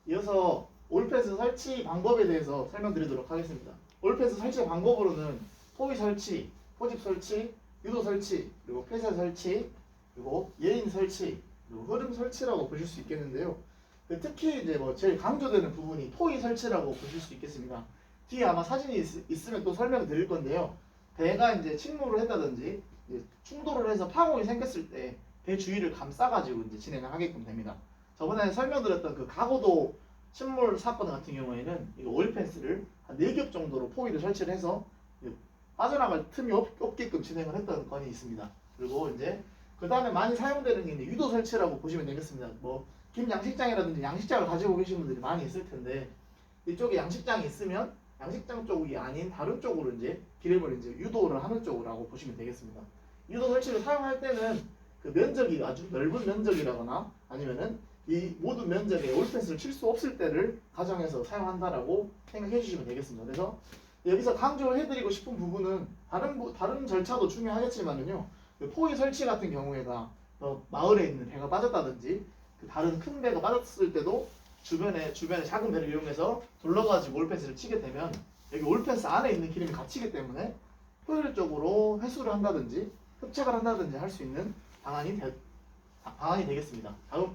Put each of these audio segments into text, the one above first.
이어서 올펜스 설치 방법에 대해서 설명드리도록 하겠습니다. 올펜스 설치 방법으로는 포위 설치, 포집 설치, 유도 설치, 그리고 폐쇄 설치, 그리고 예인 설치, 그리고 흐름 설치라고 보실 수 있겠는데요. 특히 이제 뭐 제일 강조되는 부분이 포위 설치라고 보실 수 있겠습니다. 뒤에 아마 사진이 있으면 또 설명을 드릴 건데요. 배가 이제 침몰을 했다든지 이제 충돌을 해서 파공이 생겼을 때 배 주위를 감싸가지고 이제 진행을 하게끔 됩니다. 저번에 설명드렸던 그 가고도 침몰 사건 같은 경우에는 이 오일펜스를 한 4겹 정도로 포위를 설치를 해서 빠져나갈 틈이 없게끔 진행을 했던 건이 있습니다. 그리고 이제 그 다음에 많이 사용되는 게 이제 유도 설치라고 보시면 되겠습니다. 뭐 김양식장이라든지 양식장을 가지고 계신 분들이 많이 있을 텐데 이쪽에 양식장이 있으면 양식장 쪽이 아닌 다른 쪽으로 이제 기름을 이제 유도를 하는 쪽이라고 보시면 되겠습니다. 유도 설치를 사용할 때는 그 면적이 아주 넓은 면적이라거나 아니면은 이 모든 면적에 오일펜스를 칠 수 없을 때를 가정해서 사용한다라고 생각해 주시면 되겠습니다. 그래서 여기서 강조해드리고 싶은 부분은 다른 절차도 중요하겠지만은요, 그 포위 설치 같은 경우에가 마을에 있는 배가 빠졌다든지 그 다른 큰 배가 빠졌을 때도 주변에 작은 배를 이용해서 둘러가지고 올펜스를 치게 되면 여기 올펜스 안에 있는 기름이 갇히기 때문에 효율적으로 회수를 한다든지 흡착을 한다든지 할 수 있는 방안이 되겠습니다. 다음.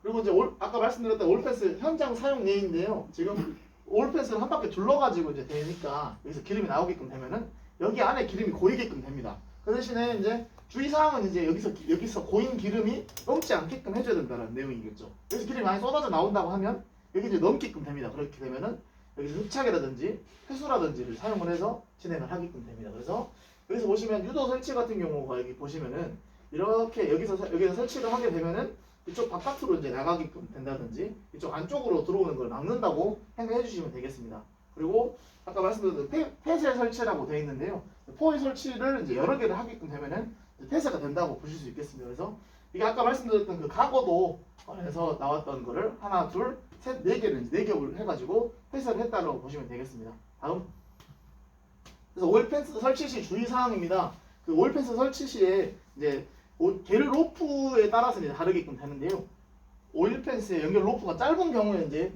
그리고 이제 아까 말씀드렸던 올펜스 현장 사용 예인데요. 지금 올펜스를 한 바퀴 둘러가지고 이제 되니까 여기서 기름이 나오게끔 되면은 여기 안에 기름이 고이게끔 됩니다. 그 대신에 이제 주의사항은 이제 여기서 고인 기름이 넘지 않게끔 해줘야 된다는 내용이겠죠. 여기서 기름이 많이 쏟아져 나온다고 하면 여기 이제 넘게끔 됩니다. 그렇게 되면은 여기서 흡착이라든지 회수라든지를 사용을 해서 진행을 하게끔 됩니다. 그래서 여기서 보시면 유도 설치 같은 경우가 여기 보시면은 이렇게 여기서 설치를 하게 되면은 이쪽 바깥으로 이제 나가게끔 된다든지 이쪽 안쪽으로 들어오는 걸 막는다고 생각해 주시면 되겠습니다. 그리고 아까 말씀드린 폐쇄 설치라고 되어 있는데요. 포위 설치를 이제 여러 개를 하게끔 되면은 폐쇄가 된다고 보실 수 있겠습니다. 그래서 이게 아까 말씀드렸던 그 가고도에서 나왔던 거를 하나, 둘, 셋, 4개를 4겹을 해가지고 폐쇄를 했다고 보시면 되겠습니다. 다음. 그래서 오일펜스 설치 시 주의사항입니다. 그 오일펜스 설치 시에 이제 게르 로프에 따라서 이제 다르게끔 되는데요. 오일펜스의 연결 로프가 짧은 경우에 이제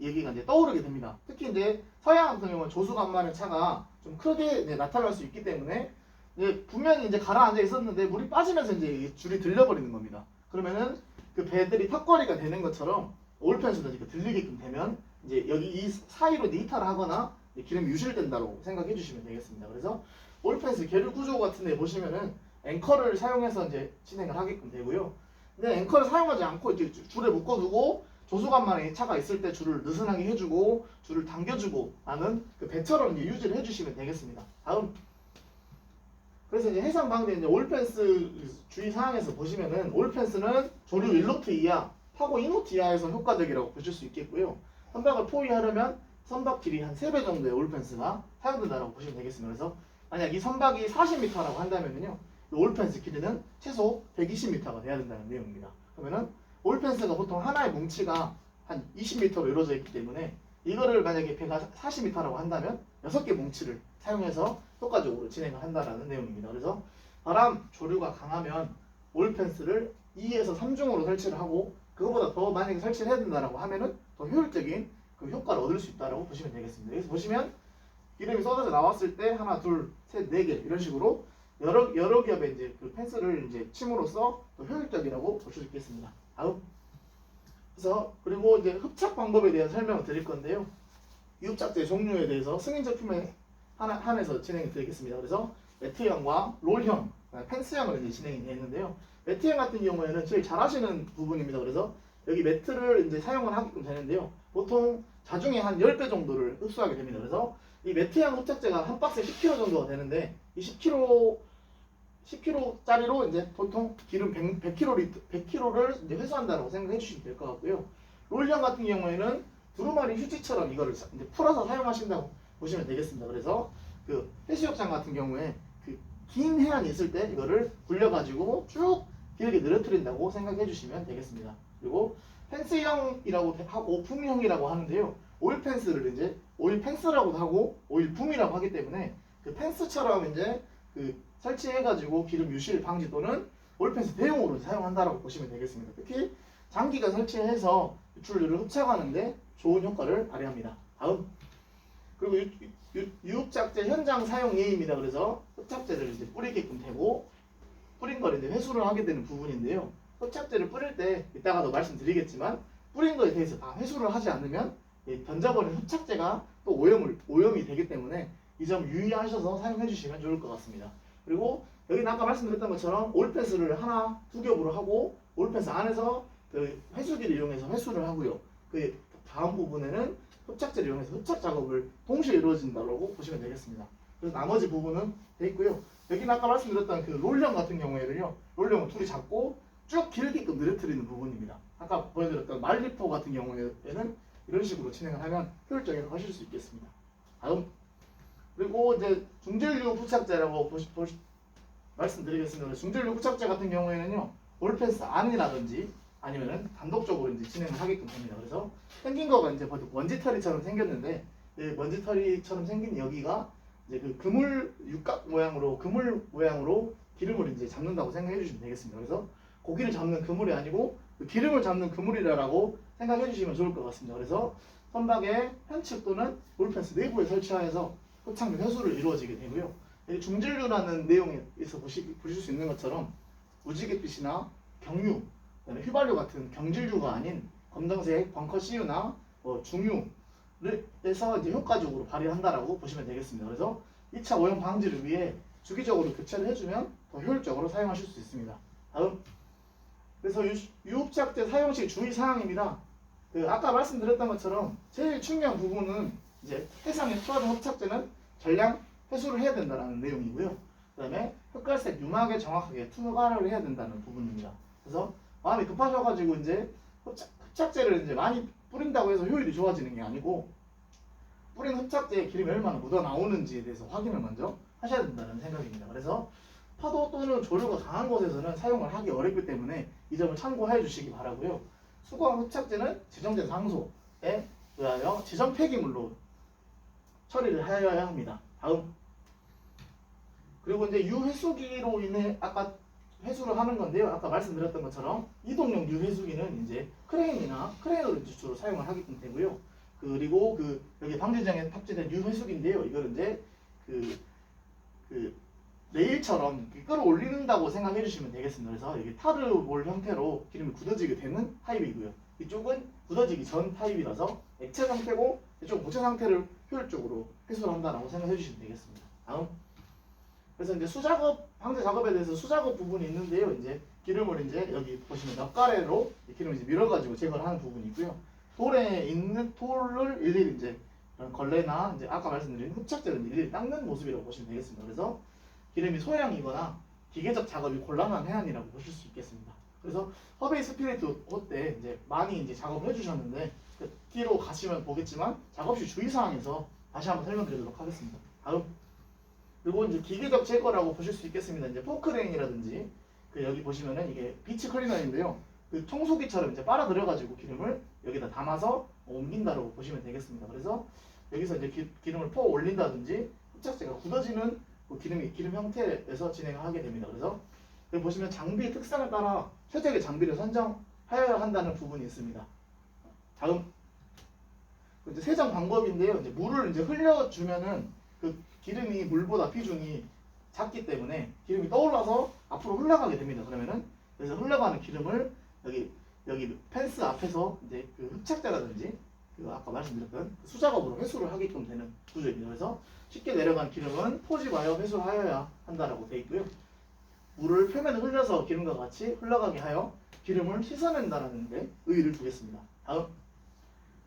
얘기가 이제 떠오르게 됩니다. 특히 이제 서양 같은 경우는 조수간만의 차가 좀 크게 이제 나타날 수 있기 때문에 이제 분명히 이제 가라앉아 있었는데 물이 빠지면서 이제 줄이 들려버리는 겁니다. 그러면은 그 배들이 턱걸이가 되는 것처럼 오일펜스도 이렇게 들리게끔 되면 이제 여기 이 사이로 이탈을 하거나 기름이 유실된다고 생각해 주시면 되겠습니다. 그래서 오일펜스 게르 구조 같은 데 보시면은 앵커를 사용해서 이제 진행을 하게끔 되고요. 근데 앵커를 사용하지 않고 이렇게 줄에 묶어두고 조수간만에 차가 있을 때 줄을 느슨하게 해주고 줄을 당겨주고 하는 그 배처럼 이제 유지를 해주시면 되겠습니다. 다음. 그래서 이제 해상 방대 이제 오일펜스 주의 사항에서 보시면은 오일펜스는 조류 1노트 이하, 파고 2노트 이하에서 효과적이라고 보실 수 있겠고요. 선박을 포위하려면 선박 길이 한 3배 정도의 오일펜스가 사용된다고 보시면 되겠습니다. 그래서 만약 이 선박이 40m라고 한다면요. 오일펜스 길이는 최소 120m가 돼야 된다는 내용입니다. 그러면은 오일펜스가 보통 하나의 뭉치가 한 20m로 이루어져 있기 때문에 이거를 만약에 배가 40m라고 한다면 6개 뭉치를 사용해서 효과적으로 진행을 한다는 내용입니다. 그래서 바람 조류가 강하면 오일펜스를 2에서 3중으로 설치를 하고 그거보다 더 만약에 설치를 해야 된다고 하면은 더 효율적인 그 효과를 얻을 수 있다고 보시면 되겠습니다. 여기서 보시면 기름이 쏟아져 나왔을 때 하나, 둘, 셋, 4개 이런 식으로 여러 겹의 이제 그 펜스를 이제 침으로써 더 효율적이라고 볼 수 있겠습니다. 다음. 그래서 그리고 이제 흡착 방법에 대한 설명을 드릴 건데요. 유흡착제 종류에 대해서 승인 제품에 한해서 진행이 되겠습니다. 그래서 매트형과 롤형, 펜스형을 이제 진행이 되는데요. 매트형 같은 경우에는 제일 잘하시는 부분입니다. 그래서 여기 매트를 이제 사용을 하게끔 되는데요. 보통 자중에 한 10배 정도를 흡수하게 됩니다. 그래서 이 매트형 흡착제가 한 박스에 10kg 정도가 되는데 이 10kg짜리로 이제 보통 기름 100kg를 이제 회수한다고 생각해 주시면 될 것 같고요. 롤형 같은 경우에는 두루마리 휴지처럼 이거를 이제 풀어서 사용하신다고 보시면 되겠습니다. 그래서 그 해수욕장 같은 경우에 그 긴 해안이 있을 때 이거를 굴려가지고 쭉 길게 늘어뜨린다고 생각해 주시면 되겠습니다. 그리고 펜스형이라고 하고 붐형이라고 하는데요. 오일 펜스를 이제 오일 펜스라고도 하고 오일 붐이라고 하기 때문에 그 펜스처럼 이제 그 설치해가지고 기름 유실 방지 또는 오일펜스 대용으로 사용한다라고 보시면 되겠습니다. 특히 장기가 설치해서 유출률을 흡착하는데 좋은 효과를 발휘합니다. 다음. 그리고 유흡착제 현장 사용 예입니다. 그래서 흡착제를 이제 뿌리게끔 되고 뿌린 걸 이제 회수를 하게 되는 부분인데요. 흡착제를 뿌릴 때 이따가도 말씀드리겠지만 뿌린 거에 대해서 다 회수를 하지 않으면 던져버린 흡착제가 또 오염이 되기 때문에 이 점 유의하셔서 사용해 주시면 좋을 것 같습니다. 그리고 여기는 아까 말씀드렸던 것처럼 올패스를 하나 두 겹으로 하고 올패스 안에서 그 회수기를 이용해서 회수를 하고요. 그 다음 부분에는 흡착제를 이용해서 흡착 작업을 동시에 이루어진다고 보시면 되겠습니다. 그래서 나머지 부분은 돼 있고요. 여기는 아까 말씀드렸던 그 롤령 같은 경우에는요. 롤령은 둘이 잡고 쭉 길게끔 늘어뜨리는 부분입니다. 아까 보여드렸던 말리포 같은 경우에는 이런 식으로 진행을 하면 효율적으로 하실 수 있겠습니다. 다음. 그리고 이제 중질류 부착제라고 말씀드리겠습니다. 중질류 부착제 같은 경우에는요. 올패스 안이라든지 아니면은 단독적으로 이제 진행을 하게끔 됩니다. 그래서 생긴 거가 이제 먼지털이처럼 생겼는데 먼지털이처럼 생긴 여기가 이제 그 그물 육각 모양으로 기름을 이제 잡는다고 생각해 주시면 되겠습니다. 그래서 고기를 잡는 그물이 아니고 그 기름을 잡는 그물이라고 생각해 주시면 좋을 것 같습니다. 그래서 선박의 편측 또는 올패스 내부에 설치하여서 흡착 및 회수를 이루어지게 되고요. 중질류라는 내용에서 보실 수 있는 것처럼 무지갯빛이나 경유, 그다음에 휘발유 같은 경질류가 아닌 검정색 벙커CU나 중유에서 이제 효과적으로 발휘한다라고 보시면 되겠습니다. 그래서 2차 오염 방지를 위해 주기적으로 교체를 해주면 더 효율적으로 사용하실 수 있습니다. 다음. 그래서 유흡착제 사용 시 주의 사항입니다. 아까 말씀드렸던 것처럼 제일 중요한 부분은 이제 해상에 투하된 흡착제는 전량 회수를 해야 된다는 내용이고요. 그 다음에 흑갈색 유막에 정확하게 투과를 해야 된다는 부분입니다. 그래서 마음이 급하셔가지고 이제 흡착제를 이제 많이 뿌린다고 해서 효율이 좋아지는 게 아니고 뿌린 흡착제에 기름이 얼마나 묻어 나오는지에 대해서 확인을 먼저 하셔야 된다는 생각입니다. 그래서 파도 또는 조류가 강한 곳에서는 사용을 하기 어렵기 때문에 이 점을 참고해 주시기 바라고요. 수거한 흡착제는 지정된 장소에 의하여 지정 폐기물로 처리를 하여야 합니다. 다음. 그리고 이제 유회수기로 인해 아까 회수를 하는 건데요. 아까 말씀드렸던 것처럼 이동용 유회수기는 이제 크레인으로 주로 사용을 하게 되고요. 그리고 여기 방지장에 탑재된 유회수기인데요. 이걸 이제 레일처럼 끌어올린다고 생각해 주시면 되겠습니다. 그래서 이게 타르볼 형태로 기름이 굳어지게 되는 타입이고요. 이쪽은 굳어지기 전 타입이라서 액체 상태고 이쪽은 고체 상태를 효율적으로 회수를 한다라고 생각해 주시면 되겠습니다. 다음. 그래서 이제 방제 작업에 대해서 수작업 부분이 있는데요. 이제 기름을 이제 여기 보시면 몇 가래로 기름을 이제 밀어가지고 제거를 하는 부분이 있고요. 돌에 있는 돌을 일일이 이제 걸레나 이제 아까 말씀드린 흡착제를 일일이 닦는 모습이라고 보시면 되겠습니다. 그래서 기름이 소량이거나 기계적 작업이 곤란한 해안이라고 보실 수 있겠습니다. 그래서 허베이 스피리트 때 이제 많이 이제 작업을 해주셨는데 뒤로 가시면 보겠지만 작업 시 주의사항에서 다시 한번 설명드리도록 하겠습니다. 다음. 그리고 이제 기계적 제거라고 보실 수 있겠습니다. 이제 포크레인이라든지 여기 보시면은 이게 비치 클리너인데요. 청소기처럼 이제 빨아들여가지고 기름을 여기다 담아서 옮긴다라고 보시면 되겠습니다. 그래서 여기서 이제 기름을 퍼 올린다든지 흡착제가 굳어지는 기름 형태에서 진행을 하게 됩니다. 그래서 여기 보시면 장비 특성에 따라 최적의 장비를 선정하여야 한다는 부분이 있습니다. 다음. 이제 세정 방법인데요. 이제 물을 이제 흘려주면은 기름이 물보다 비중이 작기 때문에 기름이 떠올라서 앞으로 흘러가게 됩니다. 그래서 흘러가는 기름을 여기 펜스 앞에서 이제 흡착제라든지 아까 말씀드렸던 수작업으로 회수를 하게끔 되는 구조입니다. 그래서 쉽게 내려간 기름은 포집하여 회수하여야 한다라고 되어 있고요. 물을 표면에 흘려서 기름과 같이 흘러가게 하여 기름을 씻어낸다는 데 의의를 두겠습니다. 다음.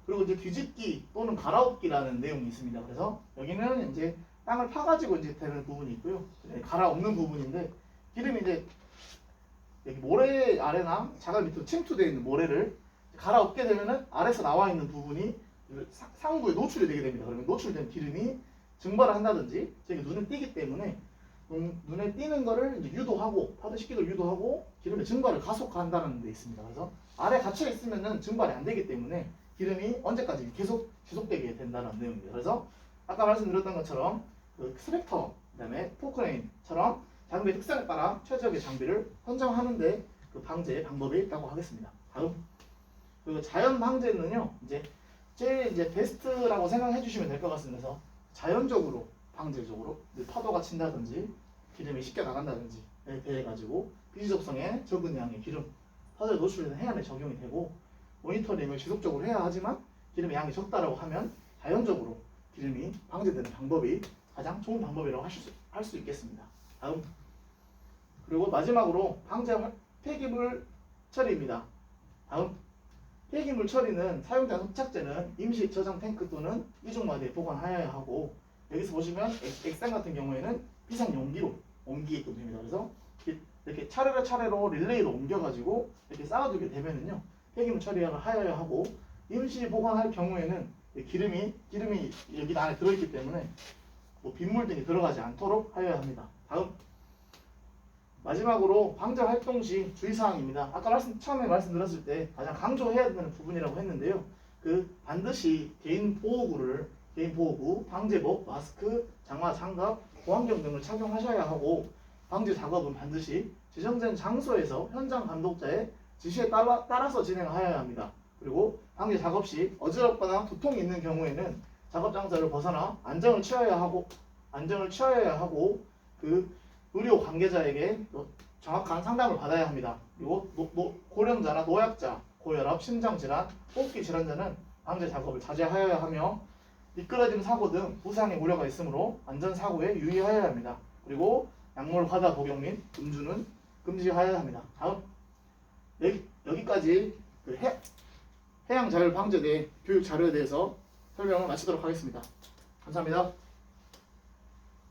그리고 이제 뒤집기 또는 갈아엎기라는 내용이 있습니다. 그래서 여기는 이제 땅을 파가지고 이제 되는 부분이 있고요. 갈아엎는 부분인데 기름이 이제 여기 모래 아래나 자갈 밑으로 침투되어 있는 모래를 갈아엎게 되면은 아래서 나와 있는 부분이 상부에 노출이 되게 됩니다. 그러면 노출된 기름이 증발을 한다든지 저기 눈에 띄기 때문에 눈에 띄는 거를 이제 유도하고 파도식기도 유도하고 기름의 증발을 가속화한다는 데 있습니다. 그래서 아래 갇혀 있으면은 증발이 안 되기 때문에 기름이 언제까지 계속되게 된다는 내용입니다. 그래서 아까 말씀드렸던 것처럼 스펙터, 그다음에 포크레인처럼 장비의 특성에 따라 최적의 장비를 선정하는데 방제 방법이 있다고 하겠습니다. 다음. 그리고 자연 방제는요, 이제 제일 이제 베스트라고 생각해 주시면 될 것 같습니다. 그래서 자연적으로 방제적으로 파도가 친다든지 기름이 쉽게 나간다든지 대해 가지고 비지적성에 적은 양의 기름 파도에 노출되는 해안에 적용이 되고 모니터링을 지속적으로 해야 하지만 기름의 양이 적다라고 하면 자연적으로 기름이 방제되는 방법이 가장 좋은 방법이라고 할 수 있겠습니다. 다음 그리고 마지막으로 폐기물 처리입니다. 다음 폐기물 처리는 사용된 흡착제는 임시 저장 탱크 또는 이중마대에 보관하여야 하고 여기서 보시면 액상 같은 경우에는 비상 용기로 옮기게끔 됩니다. 그래서 이렇게 차례로 릴레이로 옮겨가지고 이렇게 쌓아두게 되면은요 폐기물 처리를 하여야 하고 임시 보관할 경우에는 기름이 여기 안에 들어있기 때문에 뭐 빗물 등이 들어가지 않도록 하여야 합니다. 다음 마지막으로 방제 활동 시 주의사항입니다. 아까 처음에 말씀드렸을 때 가장 강조해야 되는 부분이라고 했는데요. 반드시 개인 보호구, 방제복, 마스크, 장화, 장갑, 보안경 등을 착용하셔야 하고 방제 작업은 반드시 지정된 장소에서 현장 감독자의 지시에 따라서 진행하여야 합니다. 그리고 방제 작업 시 어지럽거나 두통이 있는 경우에는 작업 장소를 벗어나 안정을 취하여야 하고 의료 관계자에게 정확한 상담을 받아야 합니다. 그리고 고령자나 노약자, 고혈압, 심장질환, 호흡기 질환자는 방제 작업을 자제하여야 하며 미끄러짐 사고 등 부상의 우려가 있으므로 안전사고에 유의하여야 합니다. 그리고 약물 과다 복용 및 음주는 금지하여야 합니다. 다음 여기까지 해양자율방제대 교육 자료에 대해서 설명을 마치도록 하겠습니다. 감사합니다.